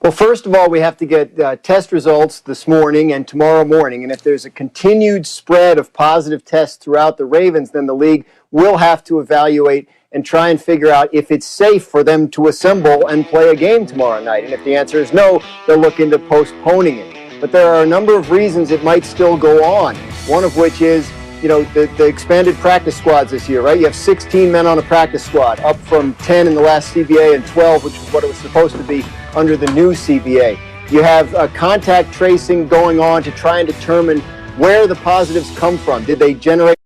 Well, first of all, we have to get test results this morning and tomorrow morning. And if there's a continued spread of positive tests throughout the Ravens, then the league will have to evaluate and try and figure out if it's safe for them to assemble and play a game tomorrow night. And if the answer is no, they'll look into postponing it. But there are a number of reasons it might still go on, one of which is the expanded practice squads this year, right? You have 16 men on a practice squad, up from 10 in the last CBA and 12, which is what it was supposed to be under the new CBA. You have contact tracing going on to try and determine where the positives come from. Did they generate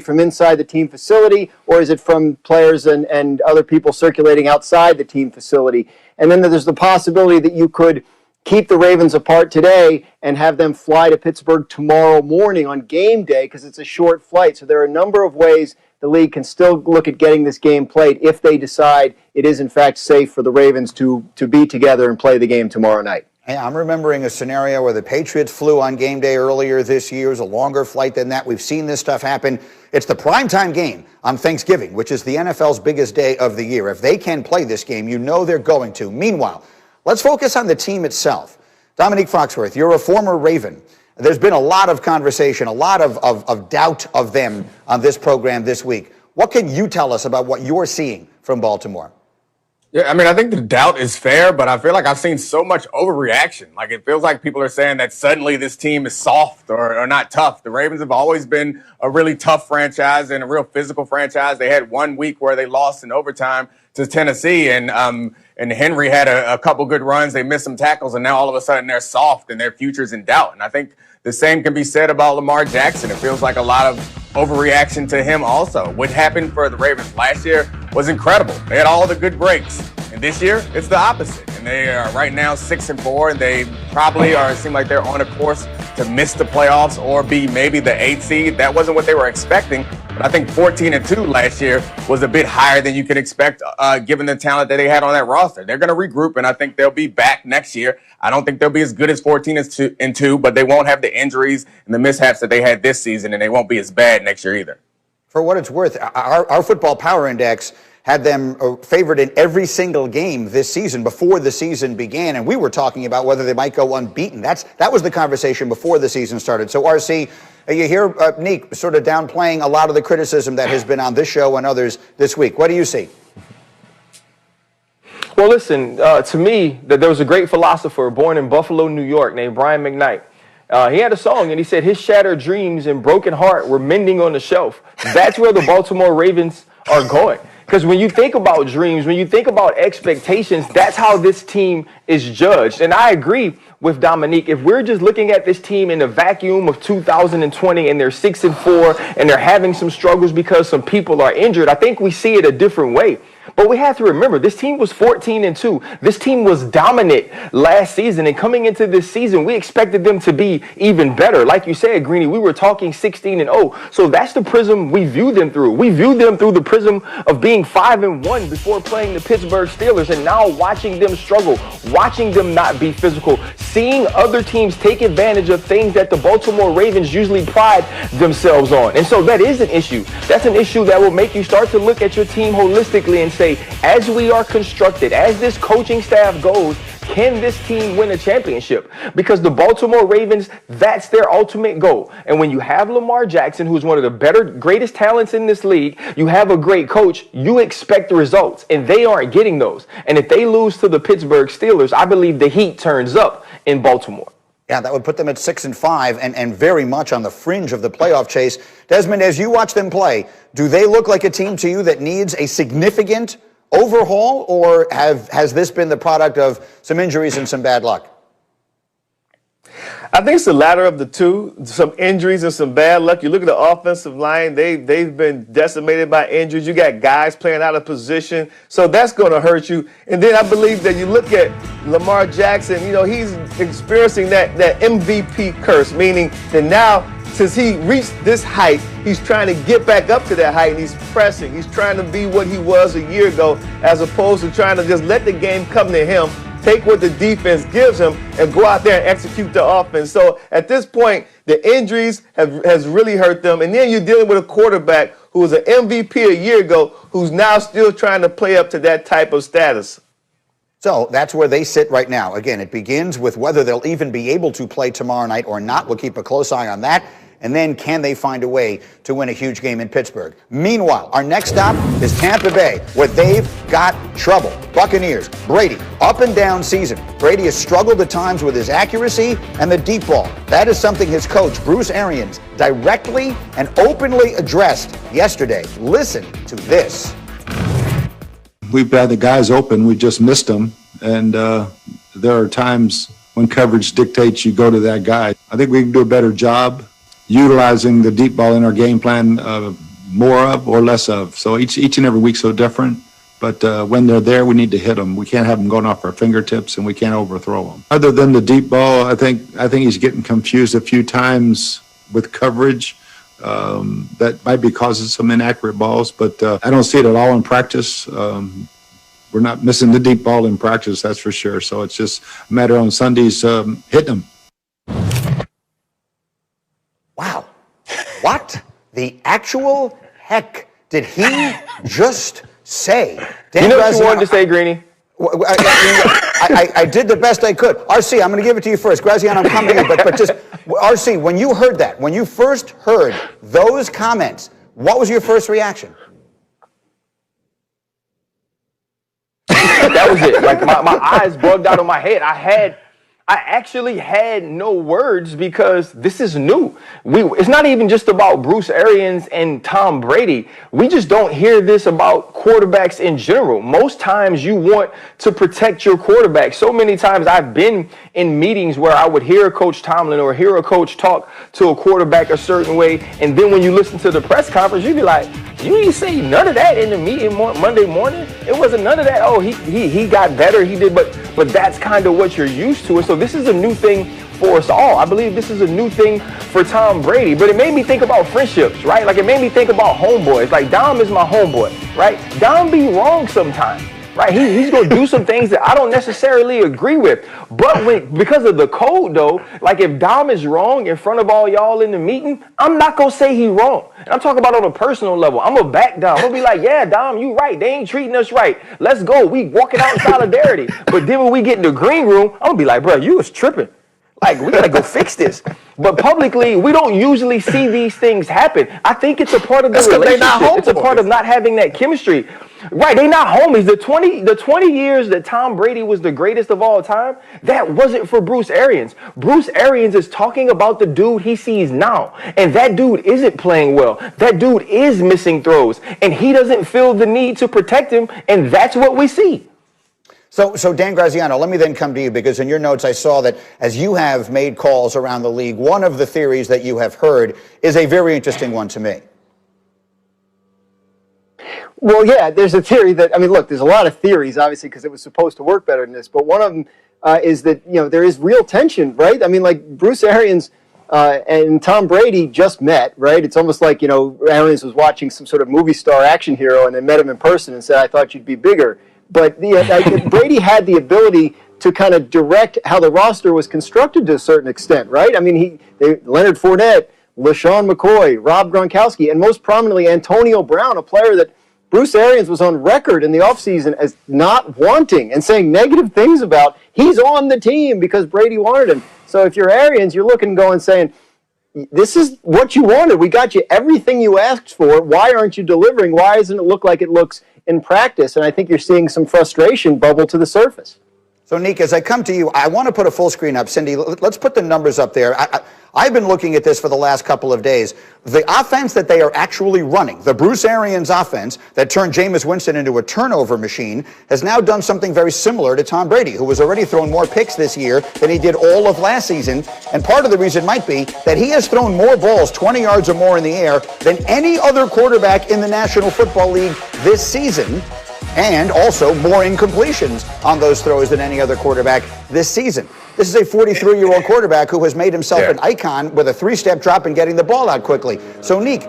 from inside the team facility, or is it from players and other people circulating outside the team facility? And then there's the possibility that you could keep the Ravens apart today and have them fly to Pittsburgh tomorrow morning on game day because it's a short flight. So there are a number of ways the league can still look at getting this game played if they decide it is in fact safe for the Ravens to be together and play the game tomorrow night. Hey, I'm remembering a scenario where the Patriots flew on game day earlier this year. It was a longer flight than that. We've seen this stuff happen. It's the primetime game on Thanksgiving, which is the NFL's biggest day of the year. If they can play this game, you know they're going to. Meanwhile, let's focus on the team itself. Dominique Foxworth, you're a former Raven. There's been a lot of conversation, a lot of doubt of them on this program this week. What can you tell us about what you're seeing from Baltimore? Yeah, I mean, I think the doubt is fair, but I feel like I've seen so much overreaction. Like, it feels like people are saying that suddenly this team is soft or not tough. The Ravens have always been a really tough franchise and a real physical franchise. They had 1 week where they lost in overtime to Tennessee, and Henry had a couple good runs. They missed some tackles, and now all of a sudden they're soft and their future's in doubt. And I think the same can be said about Lamar Jackson. It feels like a lot of overreaction to him also. What happened for the Ravens last year was incredible. They had all the good breaks. And this year, it's the opposite. And they are right now 6-4, and they probably seem like they're on a course to miss the playoffs or be maybe the 8th seed. That wasn't what they were expecting. But I think 14-2 last year was a bit higher than you could expect, given the talent that they had on that roster. They're going to regroup, and I think they'll be back next year. I don't think they'll be as good as 14-2, but they won't have the injuries and the mishaps that they had this season, and they won't be as bad next year either. For what it's worth, our Football Power Index had them favored in every single game this season before the season began, and we were talking about whether they might go unbeaten. That was the conversation before the season started. So, RC, you hear Neek sort of downplaying a lot of the criticism that has been on this show and others this week. What do you see? Well, listen, to me, there was a great philosopher born in Buffalo, New York, named Brian McKnight. He had a song, and he said his shattered dreams and broken heart were mending on the shelf. That's where the Baltimore Ravens are going. Because when you think about dreams, when you think about expectations, that's how this team is judged. And I agree with Dominique. If we're just looking at this team in the vacuum of 2020 and they're 6-4 and they're having some struggles because some people are injured, I think we see it a different way. But we have to remember, this team was 14-2. This team was dominant last season. And coming into this season, we expected them to be even better. Like you said, Greeny, we were talking 16-0. So that's the prism we view them through. We view them through the prism of being 5-1 before playing the Pittsburgh Steelers. And now watching them struggle, watching them not be physical, seeing other teams take advantage of things that the Baltimore Ravens usually pride themselves on. And so that is an issue. That's an issue that will make you start to look at your team holistically and say, as we are constructed, as this coaching staff goes, can this team win a championship? Because the Baltimore Ravens, that's their ultimate goal. And when you have Lamar Jackson, who's one of the greatest talents in this league, you have a great coach, you expect the results, and they aren't getting those. And if they lose to the Pittsburgh Steelers, I believe the heat turns up in Baltimore. Yeah, that would put them at 6-5 and very much on the fringe of the playoff chase. Desmond, as you watch them play, do they look like a team to you that needs a significant overhaul, or has this been the product of some injuries and some bad luck? I think it's the latter of the two, some injuries and some bad luck. You look at the offensive line, they've been decimated by injuries. You got guys playing out of position, so that's going to hurt you. And then I believe that you look at Lamar Jackson, he's experiencing that MVP curse, meaning that now, since he reached this height, he's trying to get back up to that height, and he's pressing. He's trying to be what he was a year ago, as opposed to trying to just let the game come to him, take what the defense gives him, and go out there and execute the offense. So at this point, the injuries has really hurt them. And then you're dealing with a quarterback who was an MVP a year ago, who's now still trying to play up to that type of status. So that's where they sit right now. Again, it begins with whether they'll even be able to play tomorrow night or not. We'll keep a close eye on that. And then can they find a way to win a huge game in Pittsburgh? Meanwhile, our next stop is Tampa Bay, where they've got trouble. Buccaneers, Brady, up and down season. Brady has struggled at times with his accuracy and the deep ball. That is something his coach, Bruce Arians, directly and openly addressed yesterday. Listen to this. We've had the guys open, we just missed them, and there are times when coverage dictates you go to that guy. I think we can do a better job utilizing the deep ball in our game plan, more of or less of. So each and every week's so different, but when they're there, we need to hit them. We can't have them going off our fingertips, and we can't overthrow them. Other than the deep ball, I think he's getting confused a few times with coverage. That might be causing some inaccurate balls, but I don't see it at all in practice. We're not missing the deep ball in practice, that's for sure. So it's just a matter on Sundays hitting them. Wow. What the actual heck did he just say? Dan You know what you Graziano, wanted to say, Greeny? I did the best I could. RC, I'm going to give it to you first. Graziano, I'm coming to you, but just, RC, when you heard that, when you first heard those comments, what was your first reaction? That was it. Like my eyes bugged out of my head. I actually had no words because this is new. It's not even just about Bruce Arians and Tom Brady. We just don't hear this about quarterbacks in general. Most times you want to protect your quarterback. So many times I've been in meetings where I would hear Coach Tomlin or hear a coach talk to a quarterback a certain way, and then when you listen to the press conference, you'd be like, you didn't say none of that in the meeting Monday morning. It wasn't none of that. Oh, he got better. He did, but that's kind of what you're used to. And so this is a new thing for us all. I believe this is a new thing for Tom Brady. But it made me think about friendships, right? Like it made me think about homeboys. Like Dom is my homeboy, right? Dom be wrong sometimes. Right, he's gonna do some things that I don't necessarily agree with, but because of the code though, like if Dom is wrong in front of all y'all in the meeting, I'm not gonna say he wrong. And I'm talking about on a personal level. I'm gonna back Dom. I'm gonna be like, yeah, Dom, you right. They ain't treating us right. Let's go. We walking out in solidarity. But then when we get in the green room, I'm gonna be like, bro, you was tripping. Like, we gotta go fix this. But publicly, we don't usually see these things happen. I think it's a part of the relationship. It's a part of not having that chemistry. Right, they not homies. The 20 years that Tom Brady was the greatest of all time, that wasn't for Bruce Arians. Bruce Arians is talking about the dude he sees now. And that dude isn't playing well. That dude is missing throws. And he doesn't feel the need to protect him. And that's what we see. So Dan Graziano, let me then come to you, because in your notes I saw that as you have made calls around the league, one of the theories that you have heard is a very interesting one to me. Well, yeah, there's a theory that, I mean, look, there's a lot of theories, obviously, because it was supposed to work better than this, but one of them is that, there is real tension, right? I mean, like, Bruce Arians and Tom Brady just met, right? It's almost like, Arians was watching some sort of movie star action hero and then met him in person and said, I thought you'd be bigger. But Brady had the ability to kind of direct how the roster was constructed to a certain extent, right? I mean, Leonard Fournette, LaShawn McCoy, Rob Gronkowski, and most prominently Antonio Brown, a player that Bruce Arians was on record in the offseason as not wanting and saying negative things about. He's on the team because Brady wanted him. So if you're Arians, you're looking and going saying, this is what you wanted. We got you everything you asked for. Why aren't you delivering? Why doesn't it look like it looks in practice? And I think you're seeing some frustration bubble to the surface. So, Nick, as I come to you, I want to put a full screen up. Cindy, let's put the numbers up there. I've been looking at this for the last couple of days. The offense that they are actually running, the Bruce Arians offense that turned Jameis Winston into a turnover machine, has now done something very similar to Tom Brady, who has already thrown more picks this year than he did all of last season. And part of the reason might be that he has thrown more balls, 20 yards or more in the air, than any other quarterback in the National Football League this season. And also more incompletions on those throws than any other quarterback this season. This is a 43-year-old quarterback who has made himself an icon with a three-step drop and getting the ball out quickly. So, Neek,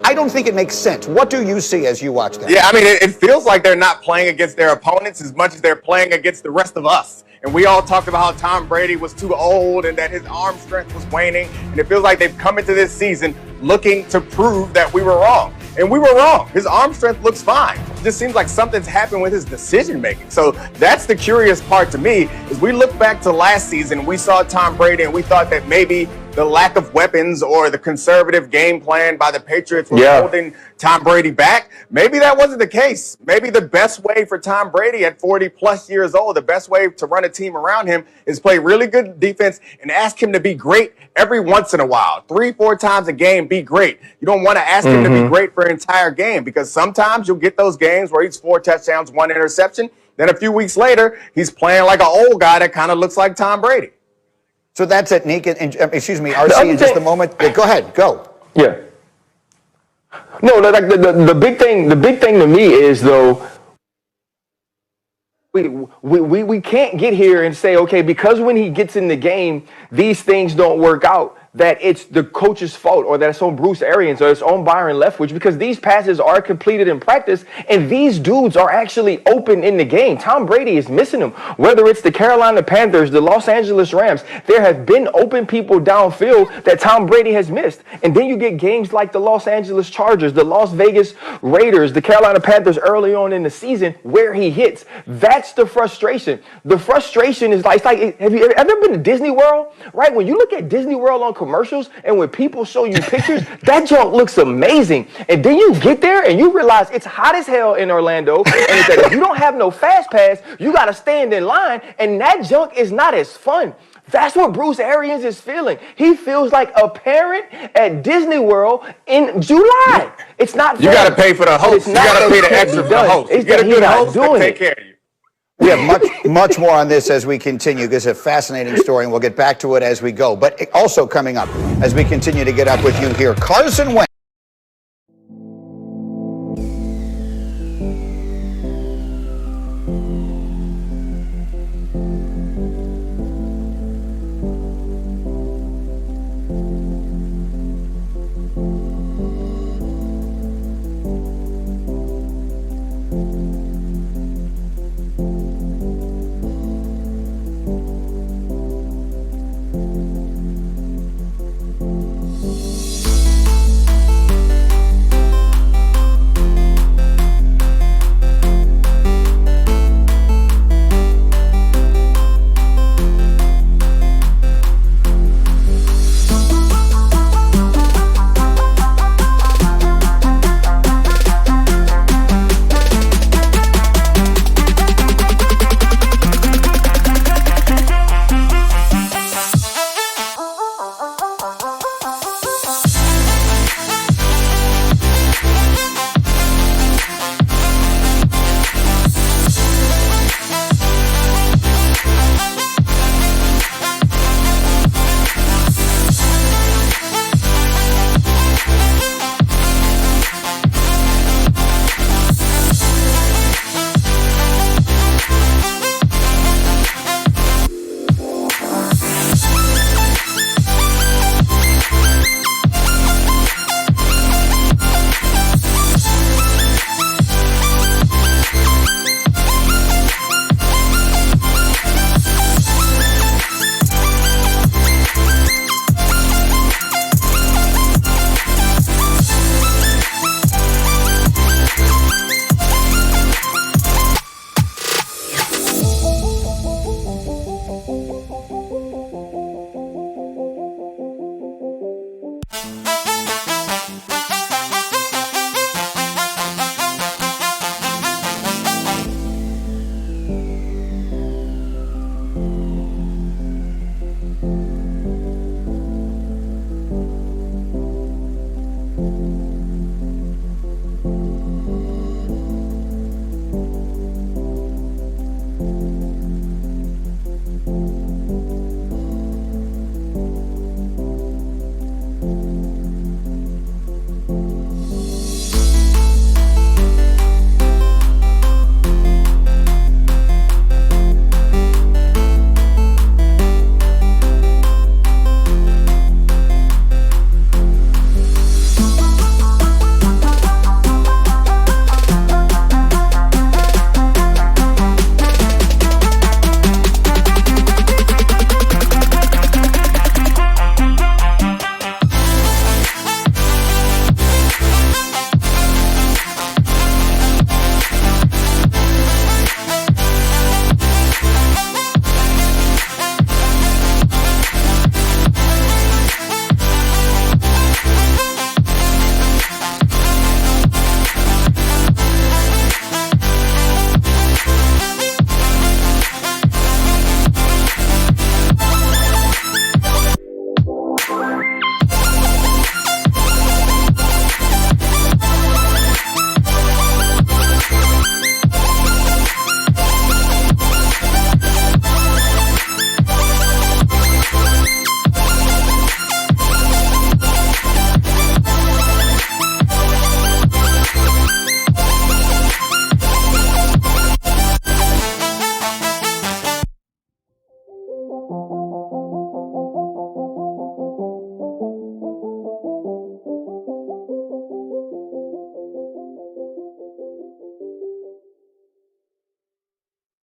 I don't think it makes sense. What do you see as you watch that? Yeah, I mean, it feels like they're not playing against their opponents as much as they're playing against the rest of us. And we all talked about how Tom Brady was too old and that his arm strength was waning. And it feels like they've come into this season looking to prove that we were wrong. And we were wrong. His arm strength looks fine. It just seems like something's happened with his decision making. So that's the curious part to me, is we look back to last season, we saw Tom Brady and we thought that maybe the lack of weapons or the conservative game plan by the Patriots was holding Tom Brady back. Maybe that wasn't the case. Maybe the best way for Tom Brady at 40 plus years old, the best way to run a team around him is play really good defense and ask him to be great every once in a while. 3-4 times a game, be great. You don't want to ask him to be great for an entire game, because sometimes you'll get those games where he's 4 touchdowns, 1 interception. Then a few weeks later, he's playing like an old guy that kind of looks like Tom Brady. So that's it, Nick. And, excuse me, RC, in just a moment. Go ahead, go. Yeah. No, like the big thing to me is, though, we can't get here and say, okay, because when he gets in the game, these things don't work out, that it's the coach's fault, or that it's on Bruce Arians, or it's on Byron Leftwich, because these passes are completed in practice and these dudes are actually open in the game. Tom Brady is missing them. Whether it's the Carolina Panthers, the Los Angeles Rams, there have been open people downfield that Tom Brady has missed. And then you get games like the Los Angeles Chargers, the Las Vegas Raiders, the Carolina Panthers early on in the season where he hits. That's the frustration. The frustration is like, have you ever been to Disney World? Right? When you look at Disney World on commercials and when people show you pictures, that junk looks amazing. And then you get there and you realize it's hot as hell in Orlando, and it's that if you don't have no fast pass, you got to stand in line, and that junk is not as fun. That's what Bruce Arians is feeling. He feels like a parent at Disney World in July. It's not fair. You got to pay for the host. You got to pay the extra for the host. You get a good host to take care of you. We have much more on this as we continue. This is a fascinating story, and we'll get back to it as we go. But also coming up, as we continue to get up with you here, Carson Wentz.